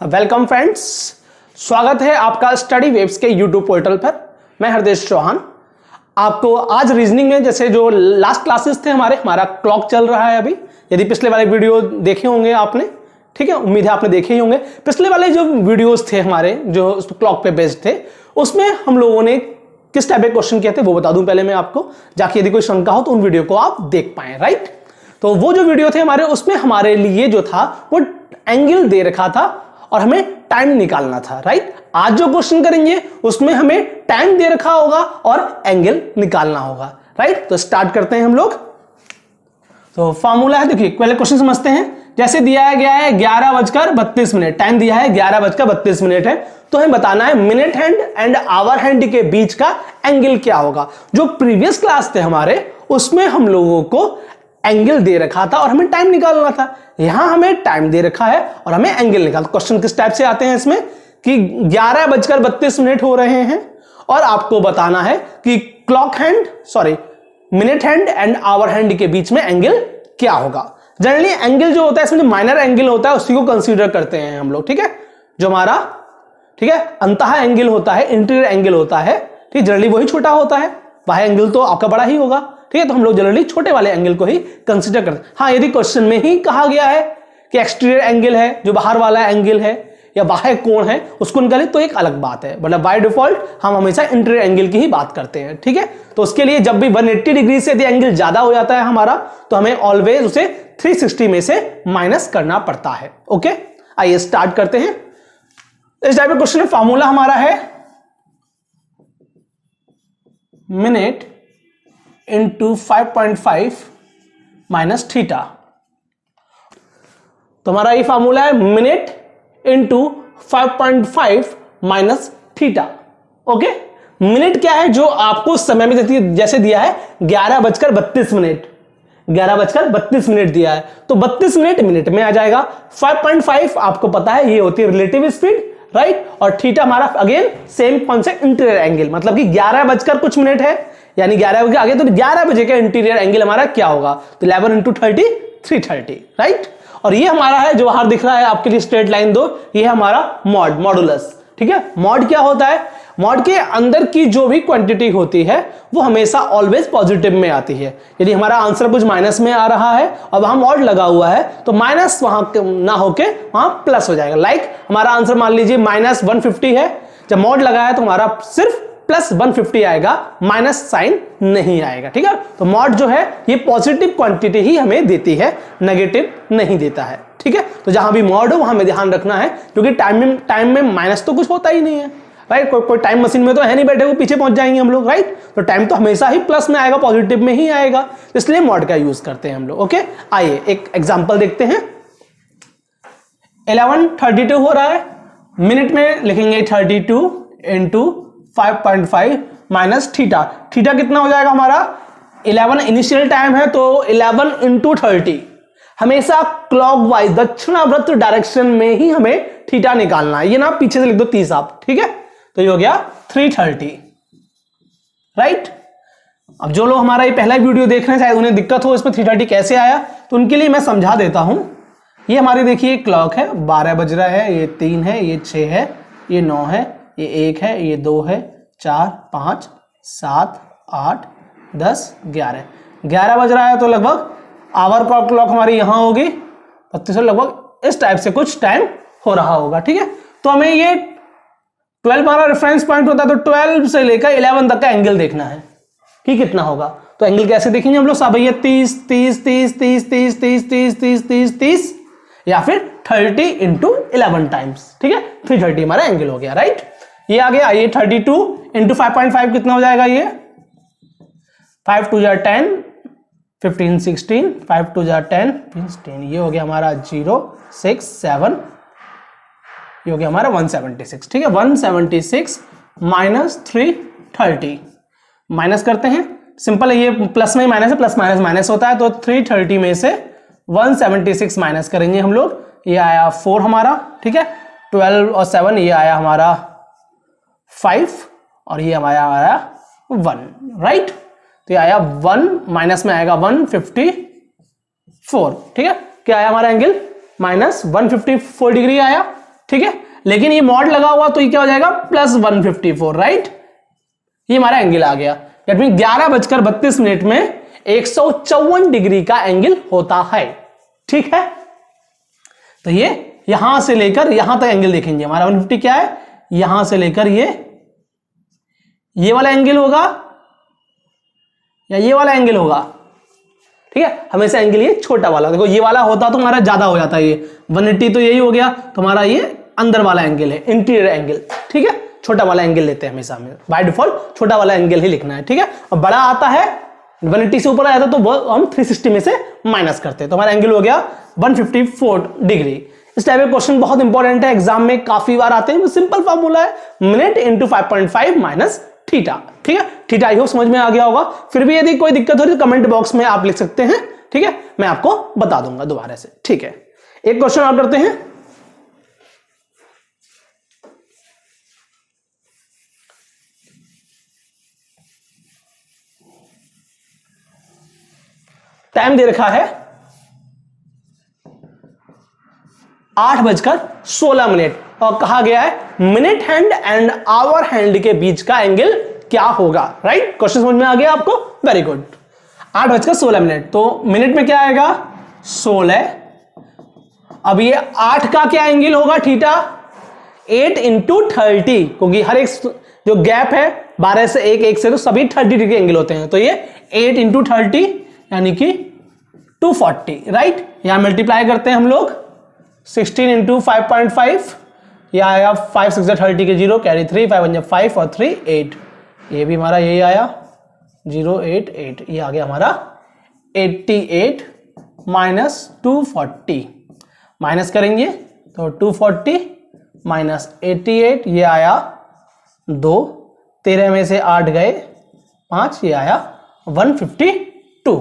Welcome friends, स्वागत है आपका स्टडी वेव्स के यूट्यूब पोर्टल पर। मैं हरदेश चौहान आपको आज रीजनिंग में जैसे जो लास्ट क्लासेस थे हमारा क्लॉक चल रहा है अभी। यदि पिछले वाले वीडियो देखे होंगे आपने, ठीक है, उम्मीद है आपने देखे ही होंगे। पिछले वाले जो वीडियोस थे हमारे जो क्लॉक पे बेस्ड थे, उसमें हम लोगों ने किस टाइप के क्वेश्चन किए थे वो बता दूं पहले मैं आपको, जाके यदि कोई शंका हो तो उन वीडियो को आप देख पाए। राइट, तो वो जो वीडियो थे हमारे, उसमें हमारे लिए जो था वो एंगल दे रखा था और हमें टाइम निकालना था। राइट, आज जो क्वेश्चन करेंगे उसमें हमें टाइम दे रखा होगा और एंगल निकालना होगा। राइट, तो स्टार्ट करते हैं हम लोग। तो फॉर्मूला है, देखिए पहले क्वेश्चन समझते हैं। जैसे दिया गया है 11:32, टाइम दिया है 11:32 है, तो हमें बताना है minute hand and hour hand के बीच का एंगल क्या होगा। जो प्रीवियस क्लास थे हमारे, उसमें हम लोगों को एंगल दे रखा था और हमें टाइम निकालना था। यहां हमें टाइम दे रखा है और हमें एंगल निकालना। क्वेश्चन किस टाइप से आते हैं इसमें कि 11:32 हो रहे हैं और आपको बताना है कि clock hand minute hand and hour hand के बीच में एंगल क्या होगा। जनरली एंगल जो होता है इसमें जो माइनर एंगल होता है उसी को कंसीडर करते हैं हम लोग। ठीक है, जो हमारा अंतः एंगल होता है, इंटीरियर एंगल होता है, ठीक, जनरली वही छोटा होता है, बाह्य एंगल तो आपका बड़ा ही होगा। ठीक है, तो हम लोग जनरली छोटे वाले एंगल को ही कंसीडर करते हैं। हाँ, यदि क्वेश्चन में ही कहा गया है कि एक्सटीरियर एंगल है, जो बाहर वाला एंगल है या बाह्य कोण है, उसको निकालें तो एक अलग बात है, मतलब बाय डिफॉल्ट हम हमेशा इंटीरियर एंगल की ही बात करते हैं। ठीक है, तो उसके लिए जब भी 180 डिग्री से यदि एंगल ज्यादा हो जाता है हमारा, तो हमें ऑलवेज उसे 360 में से माइनस करना पड़ता है। ओके, आइए स्टार्ट करते हैं। इस टाइप का क्वेश्चन में फॉर्मूला हमारा है मिनट इंटू 5.5 माइनस थीटा। तो हमारा ये फॉर्मूला है minute into 5.5 minus theta. Okay, minute क्या है, जो आपको समय में जैसे दिया है 11:32, 11:32 दिया है, तो 32 मिनट में आ जाएगा। 5.5 आपको पता है ये होती है रिलेटिव स्पीड। राइट, और थीटा हमारा again same concept, interior angle, मतलब कि 11:कुछ है, यानी 11 के आगे, तो 11 बजे का इंटीरियर एंगल हमारा क्या होगा, तो 11 × 30 330। राइट, और ये हमारा है जो बाहर दिख रहा है आपके लिए स्ट्रेट लाइन 2, ये हमारा मॉडुलस। ठीक है, मॉड क्या होता है, मॉड के अंदर की जो भी क्वांटिटी होती है वो हमेशा ऑलवेज पॉजिटिव में आती है। यदि हमारा आंसर कुछ माइनस में आ रहा है और वहां मॉड लगा हुआ है तो माइनस वहां ना होके वहां प्लस हो जाएगा। लाइक हमारा आंसर मान लीजिए -150 है, जब मॉड लगा है तो हमारा सिर्फ +150 आएगा, माइनस साइन नहीं आएगा। ठीक है, तो मॉड जो है ये पॉजिटिव क्वांटिटी ही हमें देती है, नेगेटिव नहीं देता है। ठीक है, तो जहां भी मॉड हो वहां हमें ध्यान रखना है, क्योंकि टाइम में माइनस तो कुछ होता ही नहीं है। राइट, कोई टाइम मशीन में तो है नहीं बैठे, वो पीछे पहुंच जाएंगे हम लोग। राइट, तो टाइम तो हमेशा ही प्लस में आएगा, पॉजिटिव में ही आएगा, इसलिए मॉड का यूज करते हैं हम लोग। ओके, आइए एक एग्जांपल देखते हैं। 11:32 हो रहा है, मिनट में लिखेंगे 32 इंटू 5.5 माइनस थीटा। थीटा कितना हो जाएगा हमारा, 11 इनिशियल टाइम है तो 11 × 30। हमेशा क्लॉकवाइज दक्षिणावर्त डायरेक्शन में ही हमें थीटा निकालना है। ये ना पीछे से लिख दो 30 आप। ठीक है, तो ये हो गया 330। राइट, अब जो लोग हमारा ये पहला वीडियो देख रहे हैं, शायद उन्हें दिक्कत हो इसमें 330 कैसे आया, तो उनके लिए मैं समझा देता हूं। ये हमारी देखिए क्लॉक है, 12 बज रहा है, ये 3 है, ये 6 है, ये 9 है, ये 1 है, ये 2 है, 4 5 7 8 10 11 11 बज रहा है, तो लगभग आवर क्लॉक हमारी यहां होगी 32, लगभग इस टाइप से कुछ टाइम हो रहा होगा। ठीक है, तो हमें ये 12 हमारा रेफरेंस पॉइंट होता है, तो 12 से लेकर 11 तक का एंगल देखना है कि कितना होगा। तो एंगल कैसे देखेंगे हम लोग, सब ये 30 30 30 30 30 30 30 30 30 30 या फिर 30 × 11 टाइम्स। ठीक है, 330 हमारा एंगल हो गया। राइट, ये आ गया। ये 32 × 5.5 कितना हो जाएगा, ये 5 2 10 15 16 5 2 10 15, ये हो गया हमारा 0 6 7, ये हो गया हमारा 176। ठीक है, 176 माइनस 330, माइनस करते हैं, सिंपल है, ये प्लस में माइनस है, प्लस माइनस माइनस होता है, तो 330 में से 176 माइनस करेंगे हम लोग, ये आया 4 हमारा। ठीक है, 12 और 7, ये आया हमारा 5 और ये आया 1। राइट, तो ये आया 1 माइनस में आएगा 154। ठीक है, क्या आया हमारा एंगल, -154 डिग्री आया। ठीक है, लेकिन ये मॉड लगा हुआ तो ये क्या हो जाएगा प्लस 154, राइट। ये हमारा एंगल आ गया। दैट मीन 11:32 में 154 डिग्री का एंगल होता है, ठीक है। तो ये यहां से लेकर यहां तक एंगल देखेंगे, हमारा 150 क्या है, यहां से लेकर ये वाला एंगल होगा या ये वाला एंगल होगा, ठीक है। हमेशा एंगल ये छोटा वाला, देखो ये वाला होता तो हमारा ज्यादा हो जाता है, ये 180 तो यही हो गया, तो हमारा ये अंदर वाला एंगल है, इंटीरियर एंगल, ठीक है। छोटा वाला एंगल लेते हैं हमेशा, हमें बाय डिफॉल्ट छोटा वाला एंगल ही लिखना है, ठीक है। और बड़ा आता है 180 से ऊपर आया था तो वो हम 360 में से माइनस करते हैं, तो हमारा एंगल हो गया 154 डिग्री। इस टाइप के क्वेश्चन बहुत इंपॉर्टेंट है, एग्जाम में काफी बार आते हैं। सिंपल फॉर्मूला है मिनट इंटू 5.5 माइनस थीटा, ठीक है। थीटा आई होप समझ में आ गया होगा। फिर भी यदि कोई दिक्कत हो रही तो कमेंट बॉक्स में आप लिख सकते हैं, ठीक है, मैं आपको बता दूंगा दोबारा से, ठीक है। एक क्वेश्चन और करते हैं। टाइम दे रखा है 8:16 और कहा गया है minute hand and hour hand के बीच का एंगल क्या होगा, राइट। क्वेश्चन समझ में आ गया आपको, वेरी गुड। 8:16 तो मिनट में क्या आएगा 16। अब ये 8 का क्या एंगल होगा थीटा, 8 इंटू 30, क्योंकि हर एक जो गैप है 12 से 1 से तो सभी 30 डिग्री एंगल होते हैं, तो ये 8 इंटू 30 यानी कि 240, राइट। यहां मल्टीप्लाई करते हैं हम लोग 16 इंटू 5.5, यह आया 5 6 30 के 0 कैरी 3 5 5 और 3 8, ये भी हमारा यही आया 088, ये आ गया हमारा 88 माइनस 240, माइनस करेंगे तो 240 माइनस 88, ये आया 2, 13 में से 8 गए 5, ये आया 152,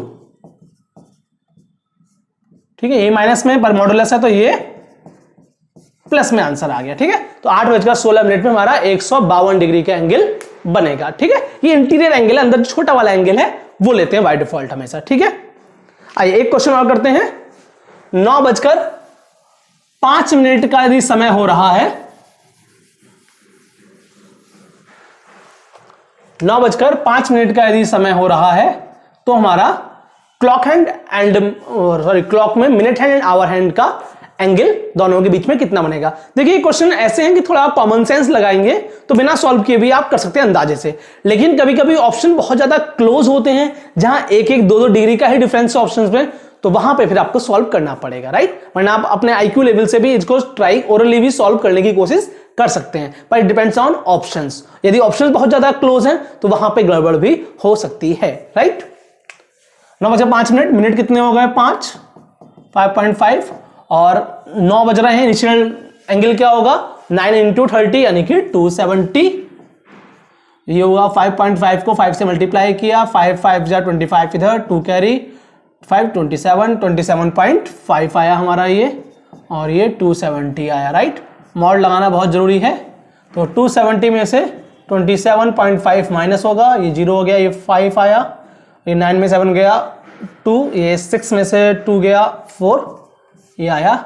ठीक है। ये माइनस में पर मॉडुलस है तो ये प्लस में आंसर आ गया, ठीक है। तो 8:16 में हमारा 152 डिग्री का एंगल बनेगा, ठीक है। ये इंटीरियर एंगल है, अंदर छोटा वाला एंगल है वो लेते हैं बाय डिफॉल्ट हमेशा, ठीक है। आइए एक क्वेश्चन और करते हैं। 9:05 का यदि समय हो रहा है, 9:05 का यदि समय हो रहा है तो हमारा क्लॉक हैंड एंड क्लॉक में minute hand and hour hand का एंगल दोनों के बीच में कितना बनेगा। देखिए क्वेश्चन ऐसे हैं कि थोड़ा आप कॉमन सेंस लगाएंगे तो बिना सॉल्व किए भी आप कर सकते हैं अंदाजे से, लेकिन कभी कभी ऑप्शन बहुत ज्यादा क्लोज होते हैं जहां 1-1 2-2 डिग्री का ही डिफरेंस ऑप्शंस में, तो वहां पे फिर आपको सॉल्व करना पड़ेगा, राइट। वरना आप अपने IQ लेवल से भी इसको ट्राई ओरली भी सॉल्व करने की कोशिश कर सकते हैं, पर इट डिपेंड्स ऑन ऑप्शंस। यदि ऑप्शंस बहुत ज्यादा क्लोज हैं तो वहां पे गड़बड़ भी हो सकती है, राइट। 9:05 मिनट कितने हो गए 5.5 और 9 बज रहे हैं, इनिशियल एंगल क्या होगा 9 इंटू 30 यानी कि 270, ये होगा 5.5 को 5 से मल्टीप्लाई किया, 5 5 जा 25 इधर 2 कैरी 5 27.5 आया हमारा ये, और ये 270 आया, राइट। मॉड लगाना बहुत जरूरी है, तो 270 में से 27.5 माइनस होगा, ये 0 हो गया, ये 5 आया, ये 9 में 7 गया 2, ये 6 में से 2 गया 4, ये आया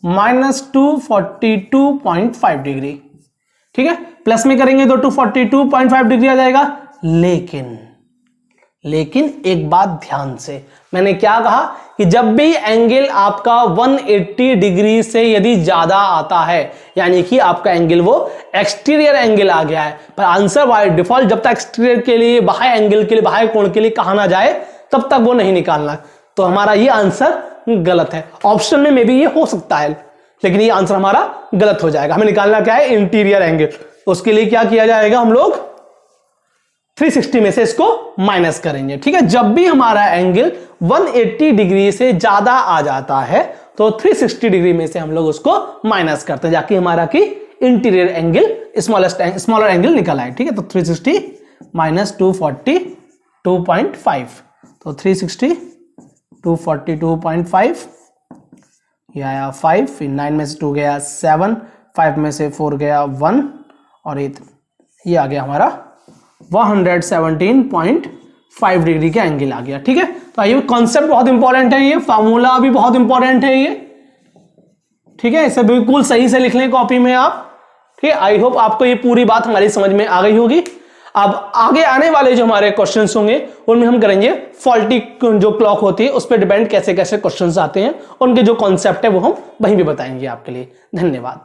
-242.5 डिग्री, ठीक है। प्लस में करेंगे तो 242.5 डिग्री आ जाएगा। लेकिन एक बात ध्यान से, मैंने क्या कहा कि जब भी एंगल आपका 180 डिग्री से यदि ज्यादा आता है यानी कि आपका एंगल वो एक्सटीरियर एंगल आ गया है, पर आंसर बाय डिफॉल्ट जब तक एक्सटीरियर के लिए बाह्य एंगल के लिए बाह्य कोण के लिए कहा ना जाए तब तक वो नहीं निकालना, तो हमारा ये आंसर गलत है। ऑप्शन में मे बी ये हो सकता है, लेकिन ये आंसर हमारा गलत हो जाएगा। हमें निकालना क्या है इंटीरियर एंगल, उसके लिए क्या किया जाएगा, हम लोग 360 में से इसको माइनस करेंगे, ठीक है। जब भी हमारा एंगल 180 डिग्री से ज्यादा आ जाता है तो 360 डिग्री में से हम लोग उसको माइनस करते हैं, जाके हमारा की इंटीरियर एंगल स्मॉलर एंगल निकल आए, ठीक है। तो 360 माइनस 242.5, तो 360 242.5, ये आया 5, फिर 9 में से 2 गया 7, 5 में से 4 गया 1, और ये आ गया हमारा 117.5 डिग्री का एंगल आ गया, ठीक है। तो ये कॉन्सेप्ट बहुत इंपॉर्टेंट है, ये फार्मूला भी बहुत इंपॉर्टेंट है ये, ठीक है, इसे बिल्कुल सही से लिख लें कॉपी में आप। ठीक है, आई होप आपको ये पूरी बात हमारी समझ में आ गई होगी। अब आगे आने वाले जो हमारे क्वेश्चंस होंगे उनमें हम करेंगे फॉल्टी जो क्लॉक होती है उस पर डिपेंड कैसे कैसे क्वेश्चंस आते हैं, उनके जो कॉन्सेप्ट है वो हम वहीं भी बताएंगे आपके लिए। धन्यवाद।